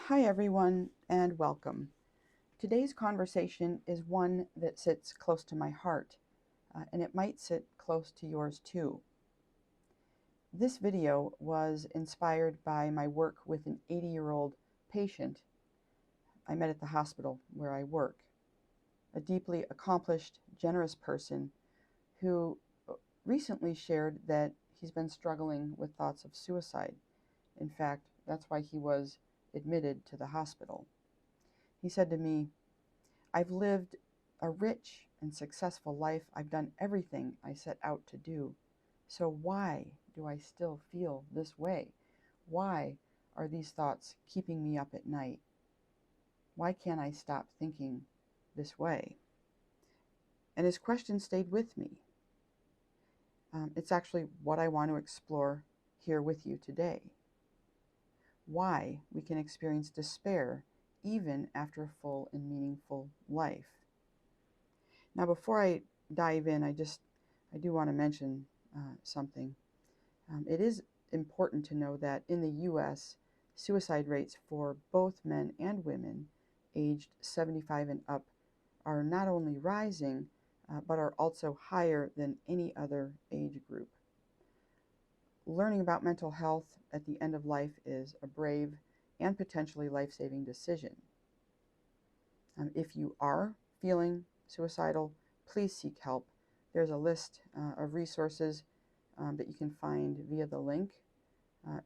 Hi everyone and welcome. Today's conversation is one that sits close to my heart, and it might sit close to yours too. This video was inspired by my work with an 80-year-old patient I met at the hospital where I work, a deeply accomplished, generous person who recently shared that he's been struggling with thoughts of suicide. In fact, that's why he was admitted to the hospital. He said to me, "I've lived a rich and successful life. I've done everything I set out to do. So why do I still feel this way? Why are these thoughts keeping me up at night? Why can't I stop thinking this way?" And his question stayed with me. It's actually what I want to explore here with you today. Why we can experience despair even after a full and meaningful life. Now, before I dive in, I do want to mention something. It is important to know that in the U.S., suicide rates for both men and women aged 75 and up are not only rising, but are also higher than any other age group. Learning about mental health at the end of life is a brave and potentially life-saving decision. If you are feeling suicidal, please seek help. There's a list of resources that you can find via the link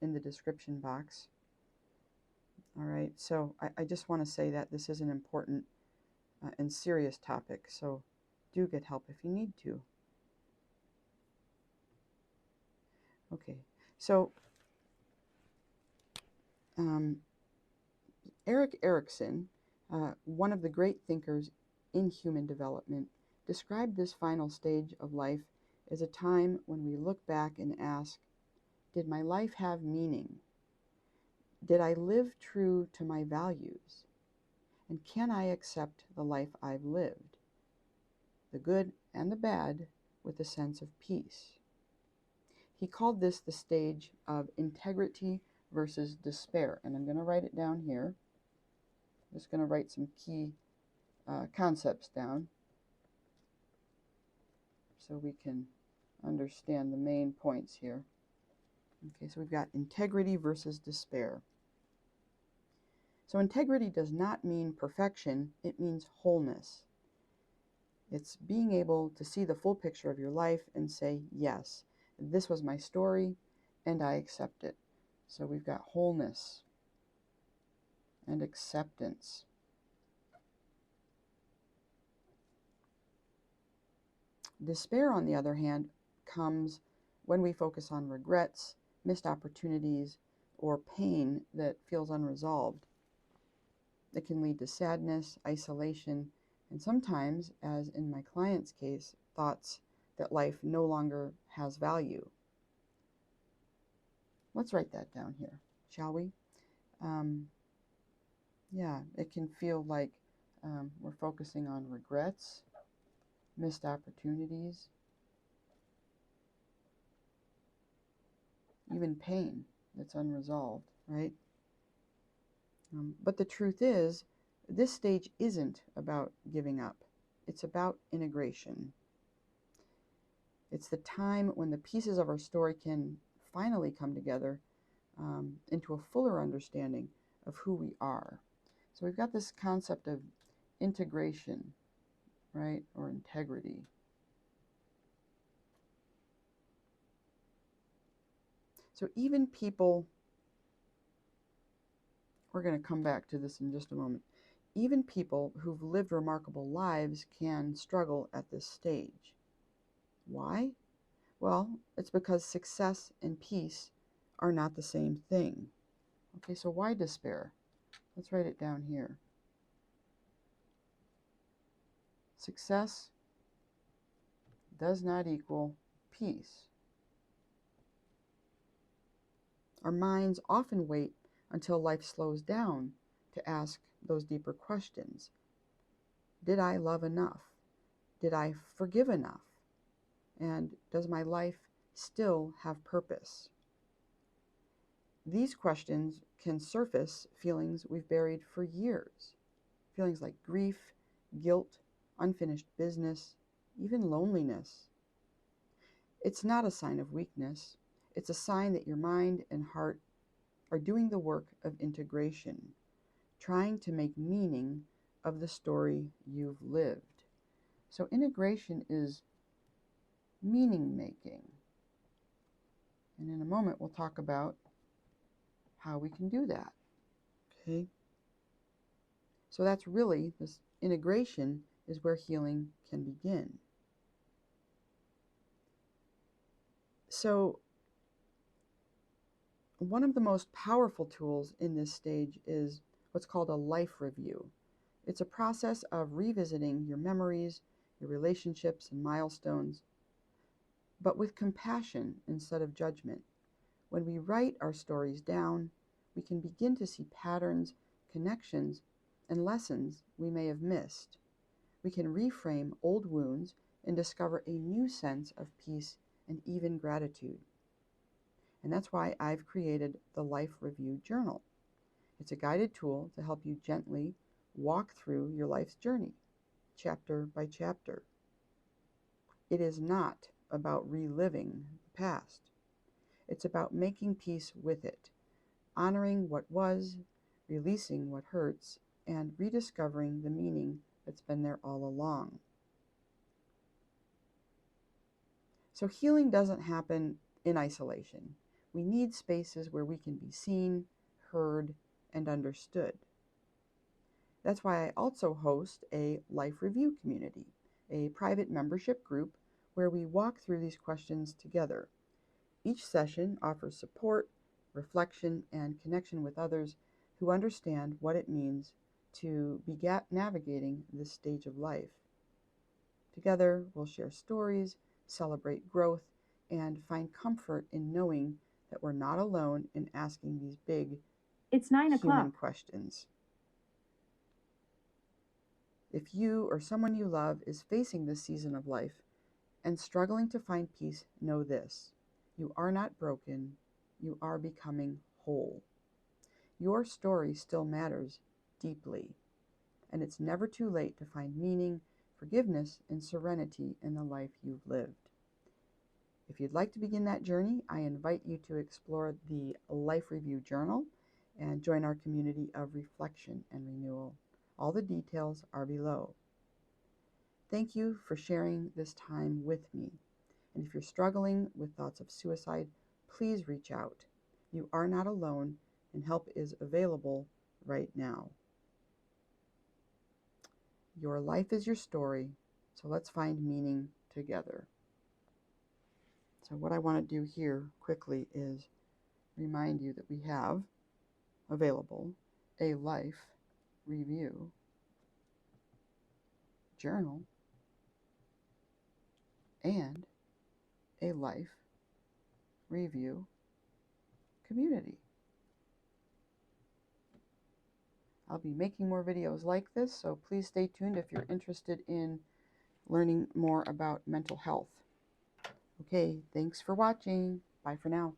in the description box. All right, so I just want to say that this is an important and serious topic, so do get help if you need to. Okay, so Erikson, one of the great thinkers in human development, described this final stage of life as a time when we look back and ask, did my life have meaning? Did I live true to my values? And can I accept the life I've lived, the good and the bad, with a sense of peace? He called this the stage of integrity versus despair. And I'm going to write it down here. I'm just going to write some key concepts down so we can understand the main points here. Okay, so we've got integrity versus despair. So integrity does not mean perfection, it means wholeness. It's being able to see the full picture of your life and say, yes, this was my story and I accept it. So we've got wholeness and acceptance. Despair, on the other hand, comes when we focus on regrets, missed opportunities, or pain that feels unresolved. It can lead to sadness, isolation, and sometimes, as in my client's case, thoughts that life no longer has value. Let's write that down here, shall we? Yeah, it can feel like we're focusing on regrets, missed opportunities, even pain that's unresolved, right? But the truth is, this stage isn't about giving up. It's about integration. It's the time when the pieces of our story can finally come together into a fuller understanding of who we are. So we've got this concept of integration, right, or integrity. So even people, we're going to come back to this in just a moment, even people who've lived remarkable lives can struggle at this stage. Why? Well, it's because success and peace are not the same thing. Okay, so why despair? Let's write it down here. Success does not equal peace. Our minds often wait until life slows down to ask those deeper questions. Did I love enough? Did I forgive enough? And does my life still have purpose? These questions can surface feelings we've buried for years. Feelings like grief, guilt, unfinished business, even loneliness. It's not a sign of weakness. It's a sign that your mind and heart are doing the work of integration, trying to make meaning of the story you've lived. So integration is meaning making. And in a moment, we'll talk about how we can do that. Okay? So that's really, this integration is where healing can begin. So one of the most powerful tools in this stage is what's called a life review. It's a process of revisiting your memories, your relationships, and milestones, but with compassion instead of judgment. When we write our stories down, we can begin to see patterns, connections, and lessons we may have missed. We can reframe old wounds and discover a new sense of peace and even gratitude. And that's why I've created the Life Review Journal. It's a guided tool to help you gently walk through your life's journey, chapter by chapter. It is not about reliving the past. It's about making peace with it, honoring what was, releasing what hurts, and rediscovering the meaning that's been there all along. So healing doesn't happen in isolation. We need spaces where we can be seen, heard, and understood. That's why I also host a life review community, a private membership group where we walk through these questions together. Each session offers support, reflection, and connection with others who understand what it means to be navigating this stage of life. Together, we'll share stories, celebrate growth, and find comfort in knowing that we're not alone in asking these big It's 9 human o'clock. questions. If you or someone you love is facing this season of life and struggling to find peace, know this: you are not broken, you are becoming whole. Your story still matters deeply, and it's never too late to find meaning, forgiveness, and serenity in the life you've lived. If you'd like to begin that journey, I invite you to explore the Life Review Journal and join our community of reflection and renewal. All the details are below. Thank you for sharing this time with me. And if you're struggling with thoughts of suicide, please reach out. You are not alone, and help is available right now. Your life is your story, so let's find meaning together. So what I want to do here quickly is remind you that we have available a life review journal and a life review community. I'll be making more videos like this, so please stay tuned if you're interested in learning more about mental health. Okay, thanks for watching. Bye for now.